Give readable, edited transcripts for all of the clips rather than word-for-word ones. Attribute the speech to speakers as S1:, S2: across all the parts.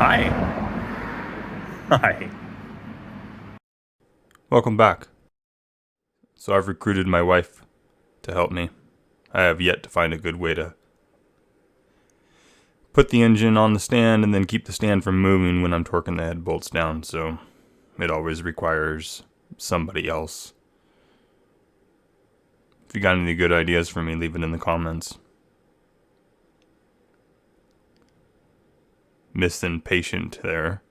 S1: Hi. Hi. Welcome back. So I've recruited my wife to help me. I have yet to find a good way to put the engine on the stand and then keep the stand from moving when I'm torquing the head bolts down, so it always requires somebody else. If you got any good ideas for me, leave it in the comments. Missing patient there.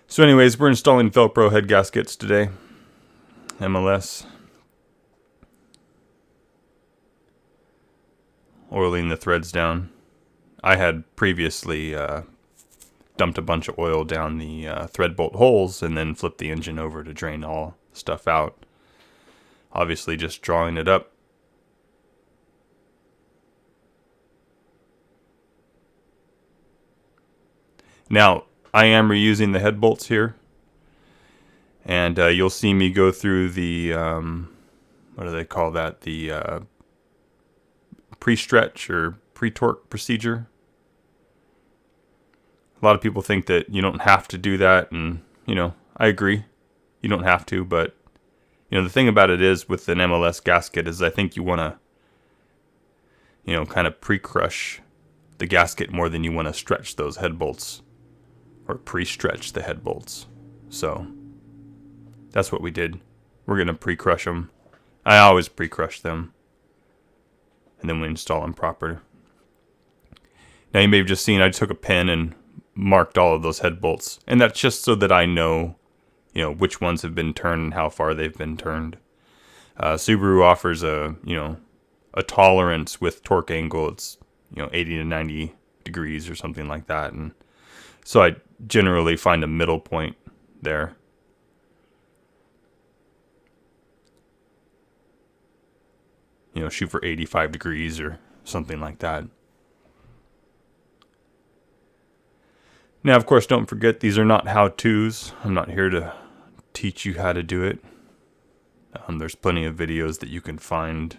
S1: So anyways, we're installing Velcro head gaskets today. MLS. Oiling the threads down. I had previously dumped a bunch of oil down the thread bolt holes and then flipped the engine over to drain all the stuff out. Obviously just drawing it up. Now, I am reusing the head bolts here. And you'll see me go through the, what do they call that? The pre-stretch or pre-torque procedure. A lot of people think that you don't have to do that, and, I agree. You don't have to, but, the thing about it is with an MLS gasket is I think you want to, kind of pre-crush the gasket more than you want to stretch those head bolts or pre-stretch the head bolts. So that's what we did. We're going to pre-crush them. I always pre-crush them. And then we install them proper. Now you may have just seen I took a pen and marked all of those head bolts. And that's just so that I know, which ones have been turned and how far they've been turned. Subaru offers a tolerance with torque angle. It's, 80 to 90 degrees or something like that. And so I generally find a middle point there. Shoot for 85 degrees or something like that. Now, of course, don't forget, these are not how-tos. I'm not here to teach you how to do it. There's plenty of videos that you can find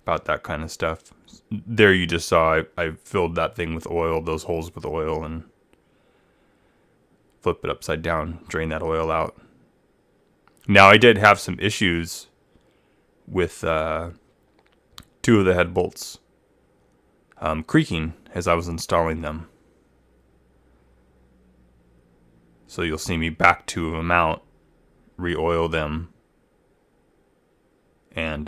S1: about that kind of stuff. There you just saw I filled that thing with oil, those holes with oil, and flip it upside down, drain that oil out. Now, I did have some issues with two of the head bolts creaking as I was installing them. So you'll see me back two of them out, re-oil them, and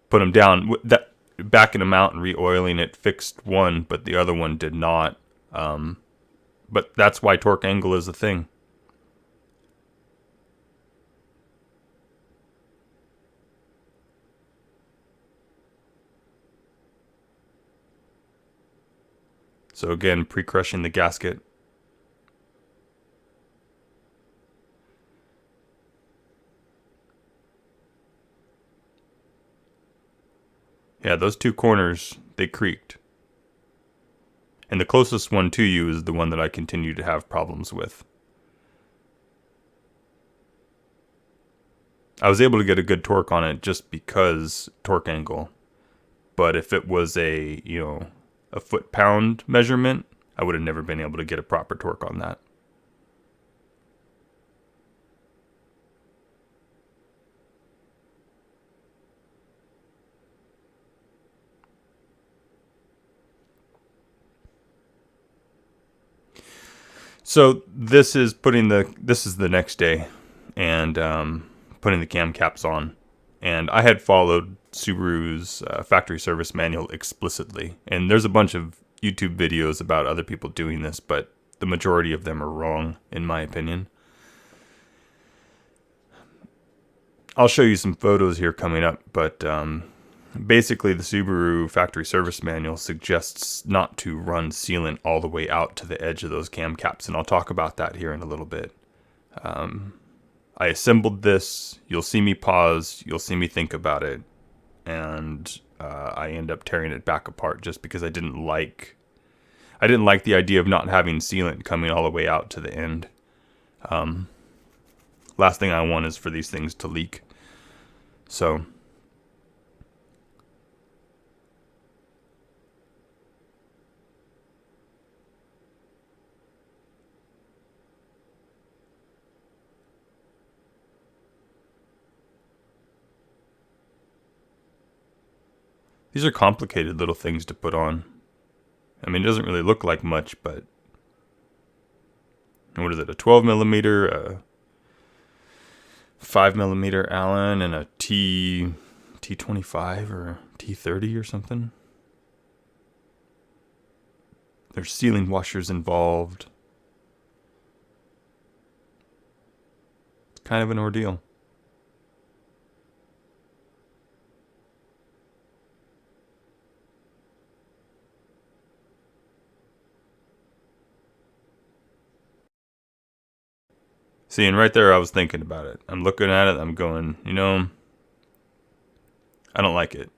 S1: put them down. That backing them out and re-oiling it fixed one, but the other one did not. But that's why torque angle is a thing. So again, pre-crushing the gasket. Yeah, those two corners, they creaked. And the closest one to you is the one that I continue to have problems with. I was able to get a good torque on it just because torque angle. But if it was a foot-pound measurement, I would have never been able to get a proper torque on that. So this is the next day, and putting the cam caps on. And I had followed Subaru's factory service manual explicitly. And there's a bunch of YouTube videos about other people doing this, but the majority of them are wrong, in my opinion. I'll show you some photos here coming up, but basically the Subaru factory service manual suggests not to run sealant all the way out to the edge of those cam caps, and I'll talk about that here in a little bit. I assembled this. You'll see me pause. You'll see me think about it. And I end up tearing it back apart just because I didn't like the idea of not having sealant coming all the way out to the end. Last thing I want is for these things to leak. So These are complicated little things to put on. I mean, it doesn't really look like much, but what is it? A 12 millimeter, a 5 millimeter Allen, and a T25 or T30 or something. There's sealing washers involved. It's kind of an ordeal. See, and right there I was thinking about it. I'm looking at it, I'm going, I don't like it.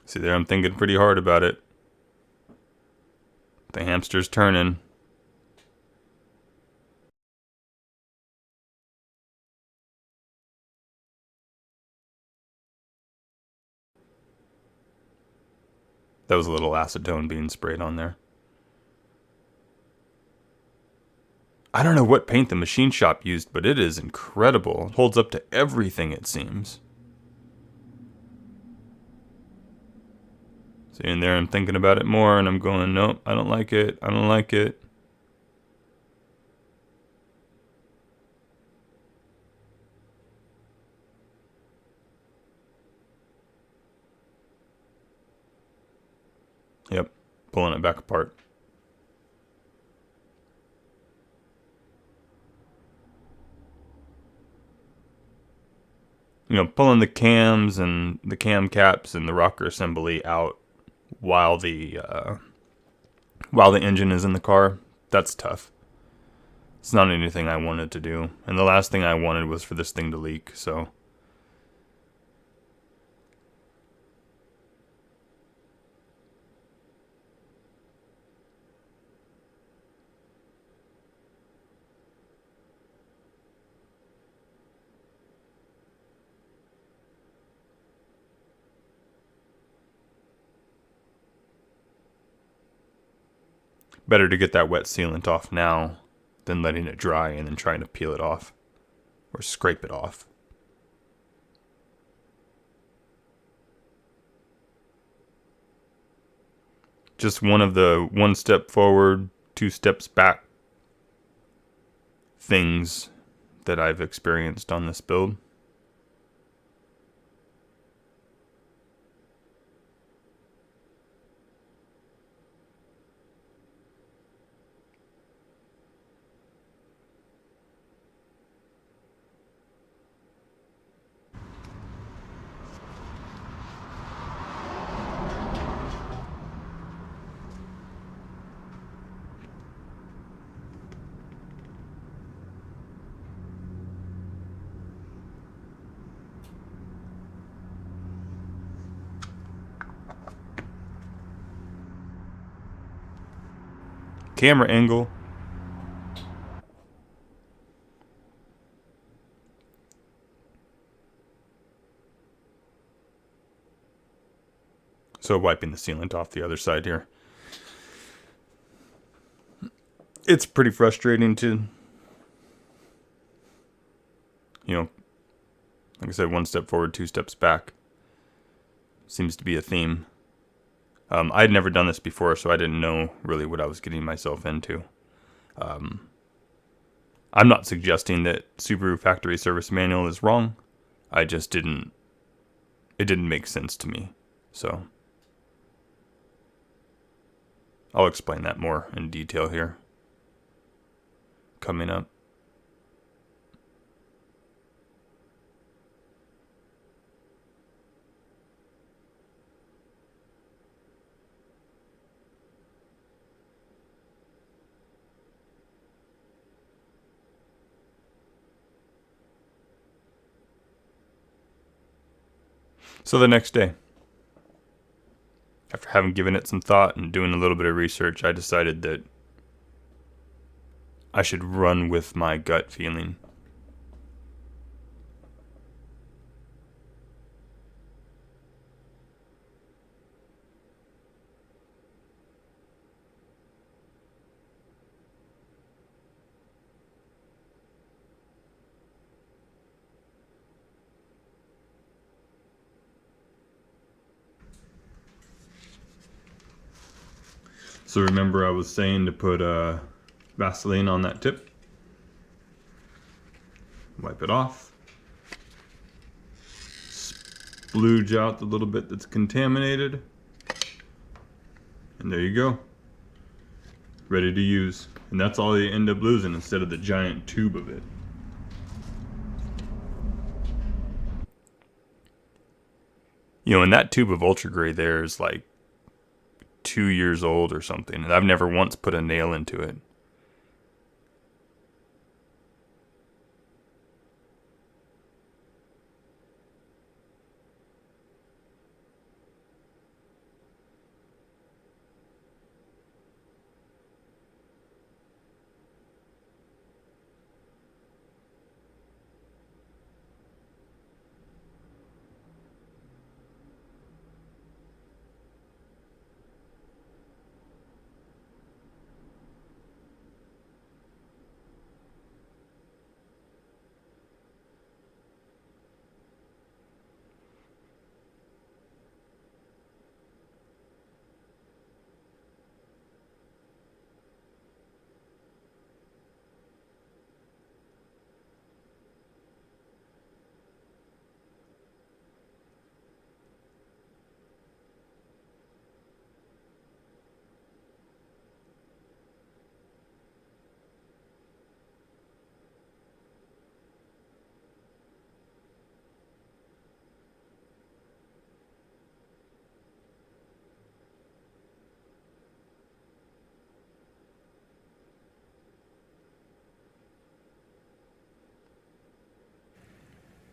S1: See there, I'm thinking pretty hard about it. The hamster's turning. That was a little acetone being sprayed on there. I don't know what paint the machine shop used, but it is incredible. It holds up to everything, it seems. See, in there I'm thinking about it more, and I'm going, nope, I don't like it. I don't like it. Yep, pulling it back apart. Pulling the cams and the cam caps and the rocker assembly out while the engine is in the car, that's tough. It's not anything I wanted to do, and the last thing I wanted was for this thing to leak, so. Better to get that wet sealant off now than letting it dry and then trying to peel it off or scrape it off. Just one of the one step forward, two steps back things that I've experienced on this build. Camera angle. So wiping the sealant off the other side here. It's pretty frustrating to, like I said, one step forward, two steps back. Seems to be a theme. I had never done this before, so I didn't know really what I was getting myself into. I'm not suggesting that Subaru factory service manual is wrong. I just didn't. It didn't make sense to me. So I'll explain that more in detail here coming up. So the next day, after after having given it some thought and doing a little bit of research, I decided that I should run with my gut feeling. So remember I was saying to put Vaseline on that tip. Wipe it off. Splooge out the little bit that's contaminated. And there you go. Ready to use. And that's all you end up losing instead of the giant tube of it. You know, and that tube of Ultra Gray there is like 2 years old or something. And I've never once put a nail into it.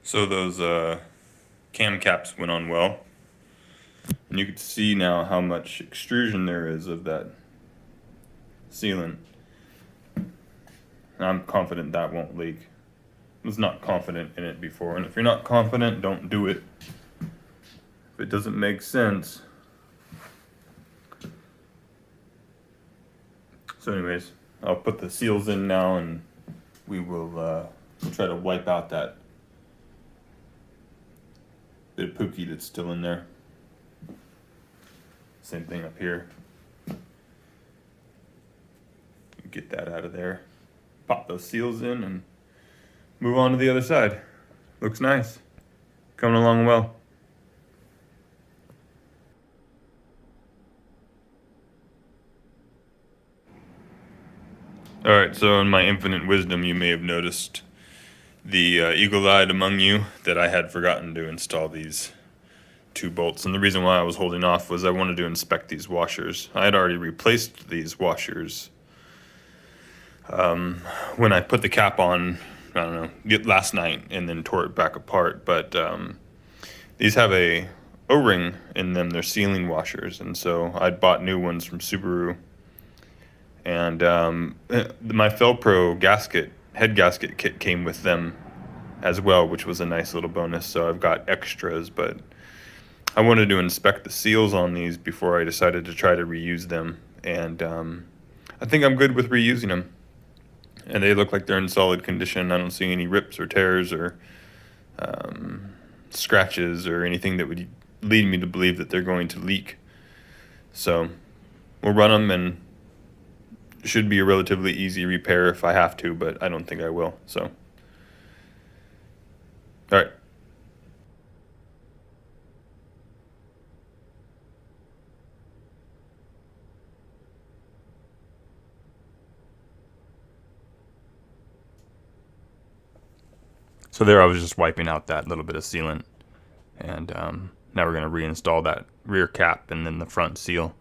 S1: So those cam caps went on well. And you can see now how much extrusion there is of that sealant. And I'm confident that won't leak. I was not confident in it before. And if you're not confident, don't do it. If it doesn't make sense. So anyways, I'll put the seals in now and we'll try to wipe out that bit of pookie that's still in there. Same thing up here. Get that out of there. Pop those seals in and move on to the other side. Looks nice. Coming along well. Alright, so in my infinite wisdom, you may have noticed the eagle-eyed among you that I had forgotten to install these 2 bolts. And the reason why I was holding off was I wanted to inspect these washers. I had already replaced these washers when I put the cap on, I don't know, last night and then tore it back apart. But these have a O-ring in them. They're sealing washers. And so I'd bought new ones from Subaru. And my Felpro gasket, head gasket kit came with them as well, which was a nice little bonus. So I've got extras, but I wanted to inspect the seals on these before I decided to try to reuse them. And I think I'm good with reusing them. And they look like they're in solid condition. I don't see any rips or tears or scratches or anything that would lead me to believe that they're going to leak. So we'll run them, and it should be a relatively easy repair if I have to, but I don't think I will. So, all right. So there I was just wiping out that little bit of sealant. And now we're going to reinstall that rear cap and then the front seal.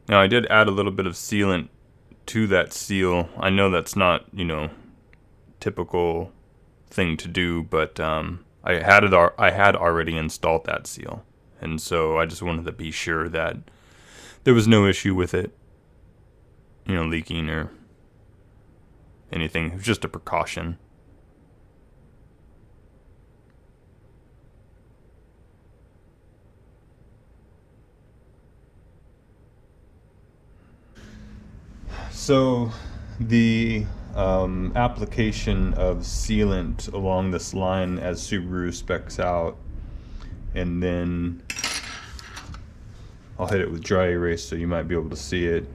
S1: Now I did add a little bit of sealant to that seal. I know that's not, typical thing to do, but I had already installed that seal, and so I just wanted to be sure that there was no issue with it, leaking or anything. It was just a precaution. So the application of sealant along this line as Subaru specs out, and then I'll hit it with dry erase so you might be able to see it,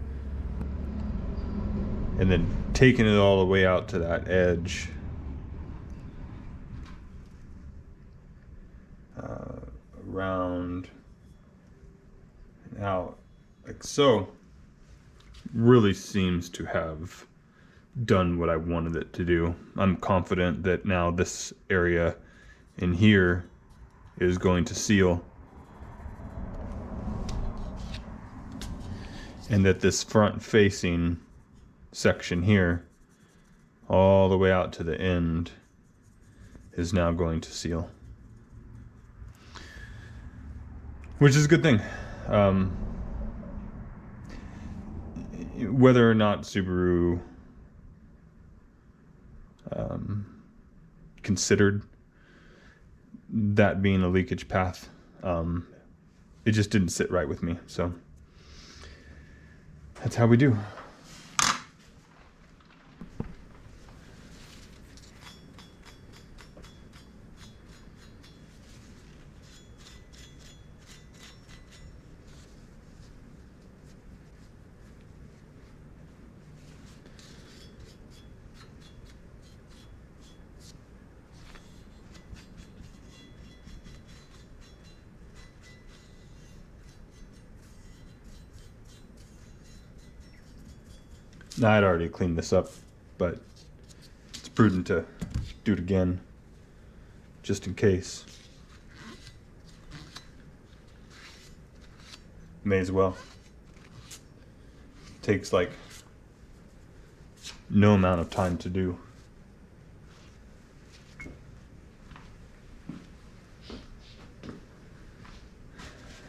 S1: and then taking it all the way out to that edge, around and out like so. Really seems to have done what I wanted it to do. I'm confident that now this area in here is going to seal, and that this front facing section here all the way out to the end is now going to seal, which is a good thing. Whether or not Subaru considered that being a leakage path, it just didn't sit right with me. So that's how we do. Now, I'd already cleaned this up, but it's prudent to do it again, just in case. May as well. Takes like no amount of time to do.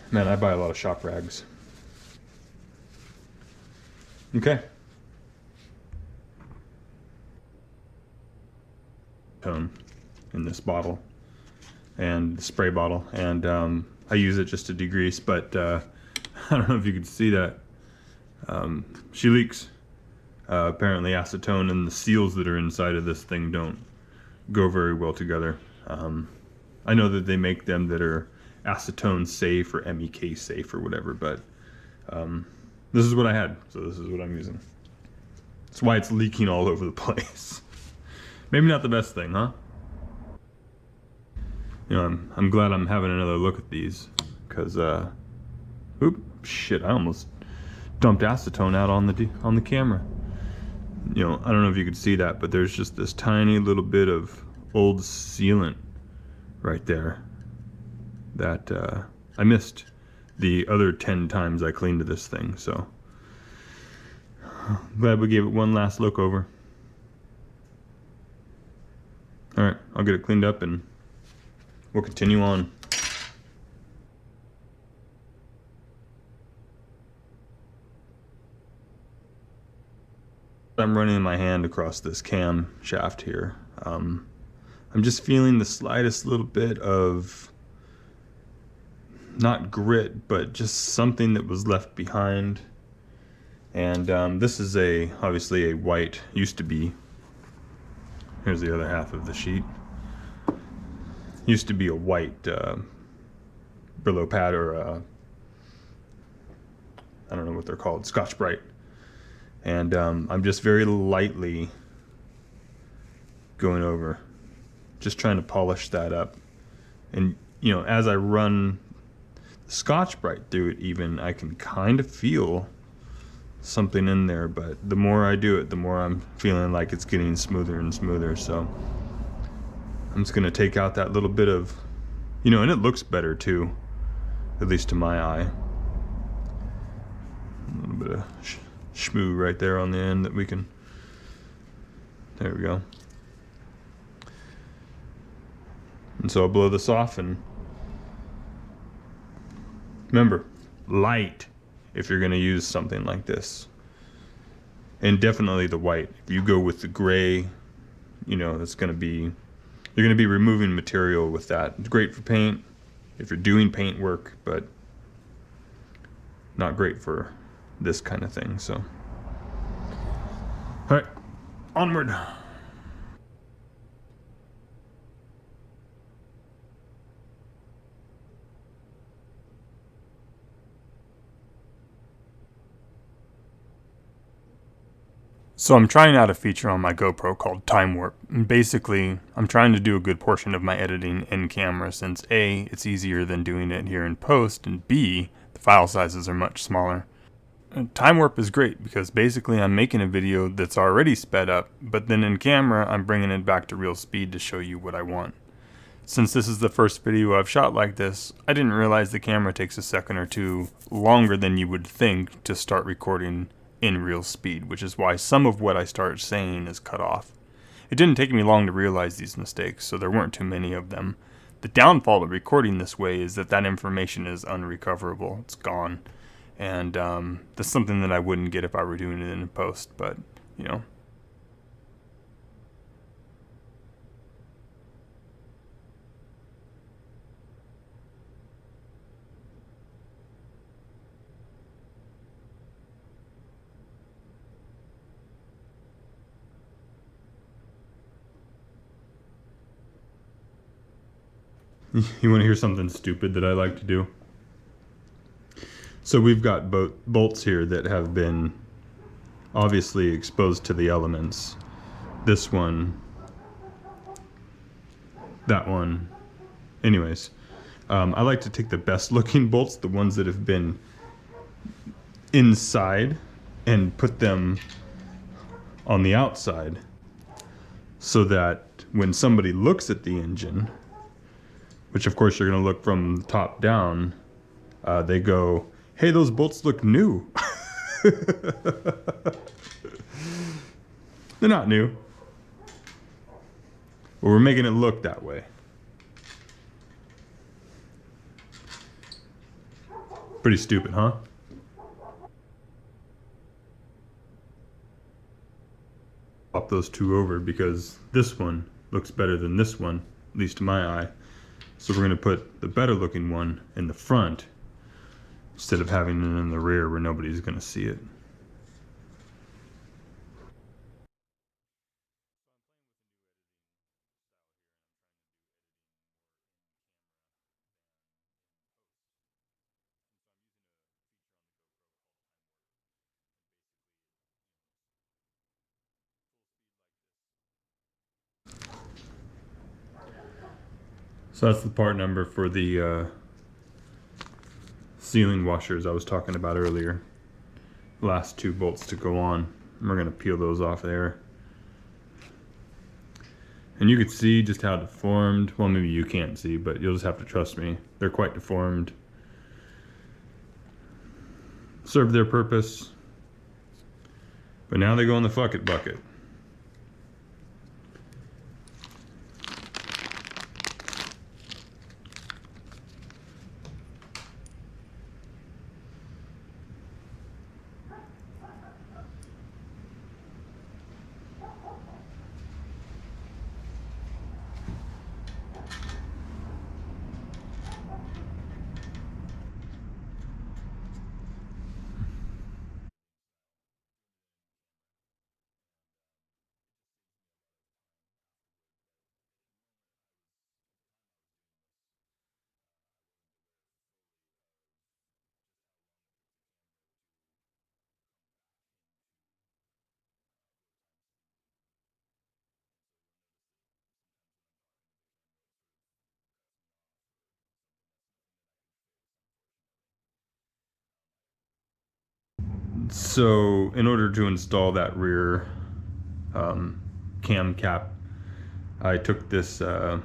S1: Man, I buy a lot of shop rags. Okay. In this bottle and the spray bottle, and I use it just to degrease, but I don't know if you can see that. She leaks. Apparently acetone and the seals that are inside of this thing don't go very well together. I know that they make them that are acetone safe or MEK safe or whatever, but this is what I had, so this is what I'm using. That's why it's leaking all over the place. Maybe not the best thing, huh? I'm glad I'm having another look at these, because shit, I almost dumped acetone out on the camera. I don't know if you could see that, but there's just this tiny little bit of old sealant right there that I missed the other 10 times I cleaned this thing. So glad we gave it one last look over. All right, I'll get it cleaned up and we'll continue on. I'm running my hand across this cam shaft here. I'm just feeling the slightest little bit of, not grit, but just something that was left behind. And this is obviously a white, used to be. Here's the other half of the sheet. Used to be a white Brillo pad, or I don't know what they're called, Scotch-Brite. And I'm just very lightly going over, just trying to polish that up. And as I run the Scotch-Brite through it, even I can kind of feel something in there, but the more I do it, the more I'm feeling like it's getting smoother and smoother. So I'm just gonna take out that little bit of, and it looks better too, at least to my eye. A little bit of schmoo right there on the end that we can, there we go. And so I'll blow this off, and remember, light if you're going to use something like this. And definitely the white. If you go with the gray, you know, that's going to be, you're going to be removing material with that. It's great for paint if you're doing paint work, but not great for this kind of thing. So, all right, onward. So I'm trying out a feature on my GoPro called Time Warp. And basically, I'm trying to do a good portion of my editing in camera since A, it's easier than doing it here in post, and B, the file sizes are much smaller. And Time Warp is great because basically I'm making a video that's already sped up, but then in camera I'm bringing it back to real speed to show you what I want. Since this is the first video I've shot like this, I didn't realize the camera takes a second or two longer than you would think to start recording in real speed, which is why some of what I start saying is cut off. It didn't take me long to realize these mistakes, so there weren't too many of them. The downfall of recording this way is that information is unrecoverable. It's gone. And that's something that I wouldn't get if I were doing it in post, but, you know. You want to hear something stupid that I like to do? So we've got bolts here that have been obviously exposed to the elements. This one, that one. Anyways, I like to take the best looking bolts, the ones that have been inside, and put them on the outside so that when somebody looks at the engine, which of course you're going to look from the top down, they go, hey, those bolts look new. They're not new. But we're making it look that way. Pretty stupid, huh? Swap those two over because this one looks better than this one, at least to my eye. So we're going to put the better looking one in the front instead of having it in the rear where nobody's going to see it. So that's the part number for the sealing washers I was talking about earlier. Last two bolts to go on. And we're going to peel those off there. And you can see just how deformed, well maybe you can't see, but you'll just have to trust me. They're quite deformed. Serve their purpose. But now they go in the fuck it bucket. So in order to install that rear cam cap, I took this Harbor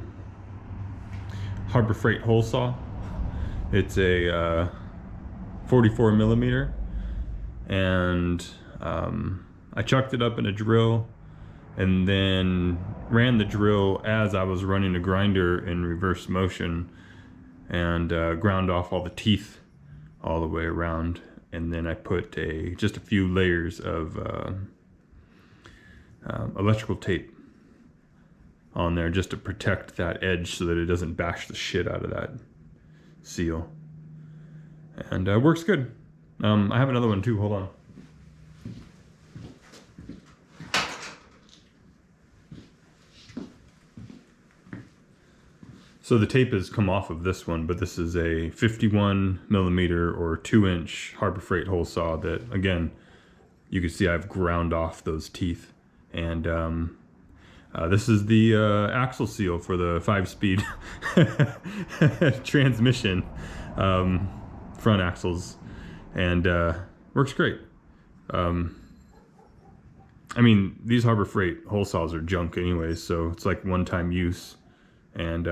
S1: Freight hole saw. It's a 44 millimeter, and I chucked it up in a drill and then ran the drill as I was running the grinder in reverse motion, and ground off all the teeth all the way around. And then I put just a few layers of electrical tape on there just to protect that edge so that it doesn't bash the shit out of that seal. And works good. I have another one too, hold on. So the tape has come off of this one, but this is a 51 millimeter or 2-inch Harbor Freight hole saw that, again, you can see I've ground off those teeth. And this is the axle seal for the 5-speed transmission, front axles, and works great. I mean, these Harbor Freight hole saws are junk anyways, so it's like one-time use. And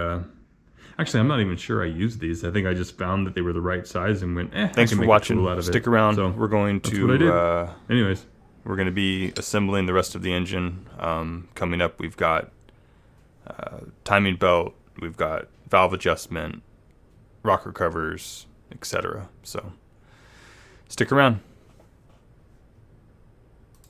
S1: actually, I'm not even sure I used these. I think I just found that they were the right size and went, Thanks for watching. Stick around.
S2: So
S1: we're going to,
S2: what I did.
S1: Anyways.
S2: We're going to be assembling the rest of the engine. Coming up, we've got timing belt, we've got valve adjustment, rocker covers, etc. So stick around.